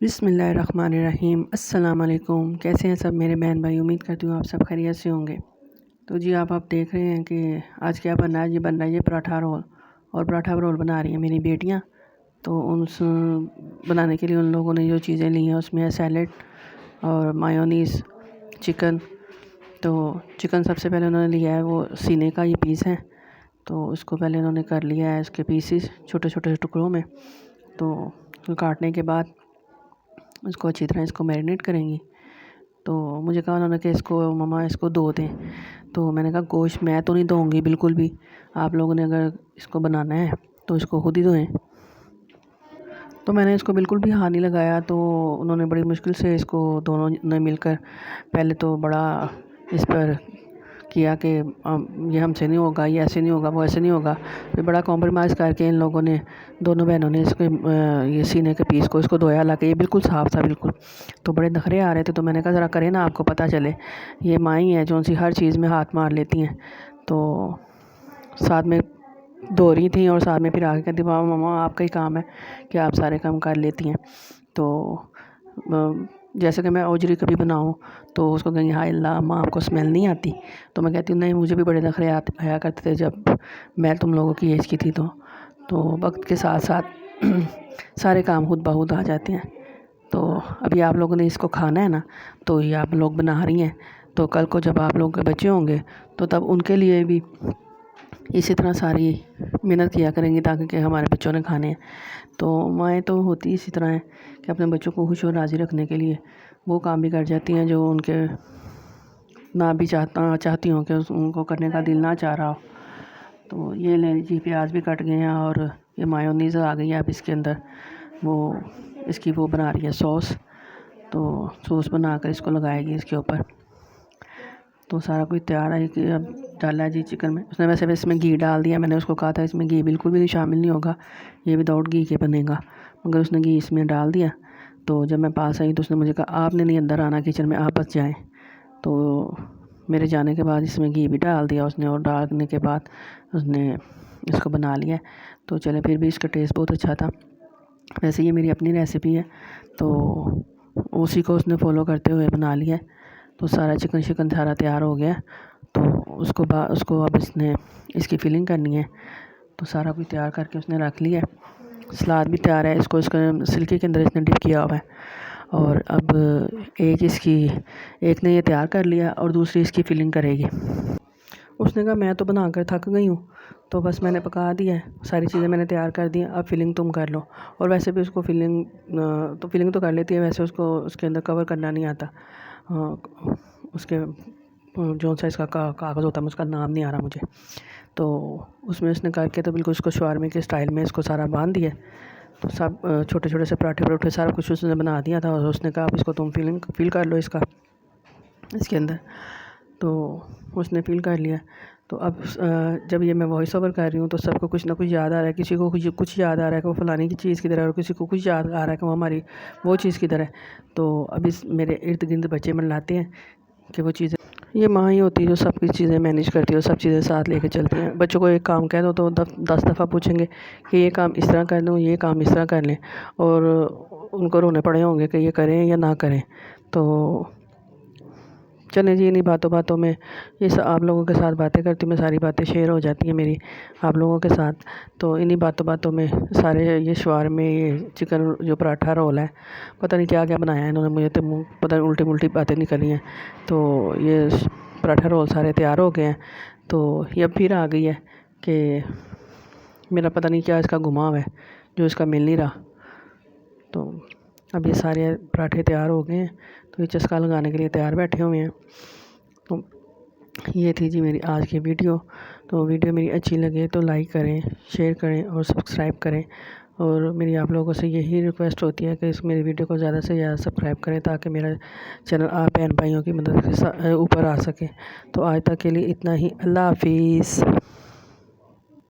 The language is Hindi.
बिस्मिल्लाहिर्रहमानिर्रहीम। अस्सलाम वालेकुम। कैसे हैं सब मेरे बहन भाई? उम्मीद करती हूँ आप सब खैरियत से होंगे। तो जी आप देख रहे हैं कि आज क्या बन रहा है। ये बन रहा है ये पराठा रोल, और पराठा रोल बना रही हैं मेरी बेटियाँ। तो उन बनाने के लिए उन लोगों ने जो चीज़ें ली हैं उसमें है सैलेड और मायोनीज़, चिकन। तो चिकन सबसे पहले उन्होंने लिया है, वो सीने का ये पीस है। तो इसको पहले उन्होंने कर लिया है इसके पीसीस छोटे छोटे टुकड़ों में। तो काटने के बाद इसको अच्छी तरह इसको मैरिनेट करेंगी। तो मुझे कहा उन्होंने कि इसको मम्मा इसको धो दें। तो मैंने कहा गोश्त मैं तो नहीं धोऊंगी बिल्कुल भी, आप लोगों ने अगर इसको बनाना है तो इसको खुद ही धोएं। तो मैंने इसको बिल्कुल भी हाथ नहीं लगाया। तो उन्होंने बड़ी मुश्किल से इसको दोनों ने मिलकर पहले तो बड़ा इस पर किया कि ये हमसे नहीं होगा, ये ऐसे नहीं होगा, वो ऐसे नहीं होगा। फिर बड़ा कॉम्प्रोमाइज़ करके इन लोगों ने, दोनों बहनों ने इसके ये सीने के पीस को इसको धोया, हालांकि ये बिल्कुल साफ़ था बिल्कुल। तो बड़े नखरे आ रहे थे। तो मैंने कहा ज़रा करें ना, आपको पता चले। ये माँ ही हैं जो उनसी हर चीज़ में हाथ मार लेती हैं। तो साथ में धो रही थी और साथ में फिर आके कहती मामा मामा आपका ही काम है कि आप सारे काम कर लेती हैं। तो जैसे कि मैं ओजरी कभी बनाऊँ तो उसको कहेंगे हाय अल्लाह अम्मा आपको स्मेल नहीं आती। तो मैं कहती हूँ नहीं, मुझे भी बड़े नखरे आया करते थे जब मैं तुम लोगों की एज की थी। तो वक्त के साथ साथ सारे काम खुद ब खुद आ जाते हैं। तो अभी आप लोगों ने इसको खाना है ना, तो ये आप लोग बना रही हैं। तो कल को जब आप लोगों के बच्चे होंगे तो तब उनके लिए भी इसी तरह सारी मेहनत किया करेंगी ताकि कि हमारे बच्चों ने खाने हैं। तो माएँ तो होती इसी तरह हैं कि अपने बच्चों को खुश और राज़ी रखने के लिए वो काम भी कर जाती हैं जो उनके ना भी चाहती हों कि उनको करने का दिल ना चाह रहा हो। तो ये ले लीजिए, प्याज भी कट गए हैं और ये मायोनीज़ आ गई है। अब इसके अंदर वो इसकी वो बना रही है सॉस। तो सॉस बनाकर इसको लगाएगी इसके ऊपर। तो सारा कुछ तैयार है कि अब डाला है जी चिकन में। उसने वैसे इसमें घी डाल दिया। मैंने उसको कहा था इसमें घी बिल्कुल भी नहीं शामिल नहीं होगा, ये विदाउट घी के बनेगा, मगर उसने घी इसमें डाल दिया। तो जब मैं पास आई तो उसने मुझे कहा आपने नहीं अंदर आना किचन में, आप बस जाएँ। तो मेरे जाने के बाद इसमें घी भी डाल दिया उसने, और डालने के बाद उसने इसको बना लिया। तो चले, फिर भी इसका टेस्ट बहुत अच्छा था। वैसे ये मेरी अपनी रेसिपी है तो उसी को उसने फॉलो करते हुए बना लिया। तो सारा चिकन शिकन सारा तैयार हो गया। तो उसको अब इसने इसकी फिलिंग करनी है। तो सारा कुछ तैयार करके उसने रख लिया। सलाद भी तैयार है, इसको सिल्की के अंदर इसने डिप किया हुआ है। और अब एक ने ये तैयार कर लिया और दूसरी इसकी फिलिंग करेगी। उसने कहा मैं तो बनाकर थक गई हूँ, तो बस मैंने पका दिया है, सारी चीज़ें मैंने तैयार कर दी हैं, अब फिलिंग तुम कर लो। और वैसे भी उसको फिलिंग तो कर लेती है, वैसे उसको उसके अंदर कवर करना नहीं आता। उसके जो सा इसका कागज़ होता है, उसका नाम नहीं आ रहा मुझे। तो उसमें उसने करके तो बिल्कुल उसको शवारमे के स्टाइल में इसको सारा बांध दिया। तो सब छोटे छोटे से पराठे सारा कुछ उसने बना दिया था। और उसने कहा अब इसको तुम फिल कर लो इसके अंदर। तो उसने फिल कर लिया। तो अब जब ये मैं वॉइस ओवर कर रही हूँ तो सबको कुछ ना कुछ याद आ रहा है। किसी को कुछ याद आ रहा है कि वो फलाने की चीज़ की तरह है, और किसी को कुछ याद आ रहा है कि वो हमारी वो चीज़ की तरह है। तो अब मेरे इर्द गिर्द बच्चे मनलाते हैं कि वो चीज़ें, ये माँ ही होती है जो सब कुछ चीज़ें मैनेज करती है और सब चीज़ें साथ लेके चलती हैं। बच्चों को एक काम कह दो तो 10 दफ़ा पूछेंगे कि ये काम इस तरह कर दूँ, ये काम इस तरह कर लें, और उनको रोने पड़े होंगे कि ये करें या ना करें। तो चलें जी, इन्हीं बातों में ये आप लोगों के साथ बातें करती हूँ मैं, सारी बातें शेयर हो जाती हैं मेरी आप लोगों के साथ। तो इन्हीं बातों में सारे ये शवारमे, ये चिकन जो पराठा रोल है, पता नहीं क्या क्या बनाया है इन्होंने, मुझे तो पता नहीं उल्टी मुल्टी बातें निकली हैं। तो ये पराठा रोल सारे तैयार हो गए हैं। तो ये अब फिर आ गई है कि मेरा पता नहीं क्या इसका घुमाव है जो इसका मिल नहीं रहा। तो अब ये सारे पराठे तैयार हो गए हैं। तो ये चस्का लगाने के लिए तैयार बैठे हुए हैं। तो ये थी जी मेरी आज की वीडियो। तो वीडियो मेरी अच्छी लगे तो लाइक करें, शेयर करें और सब्सक्राइब करें। और मेरी आप लोगों से यही रिक्वेस्ट होती है कि इस मेरी वीडियो को ज़्यादा से ज़्यादा सब्सक्राइब करें ताकि मेरा चैनल आप बहन भाइयों की मदद के ऊपर आ सके। तो आज तक के लिए इतना ही। अल्लाह हाफिज़।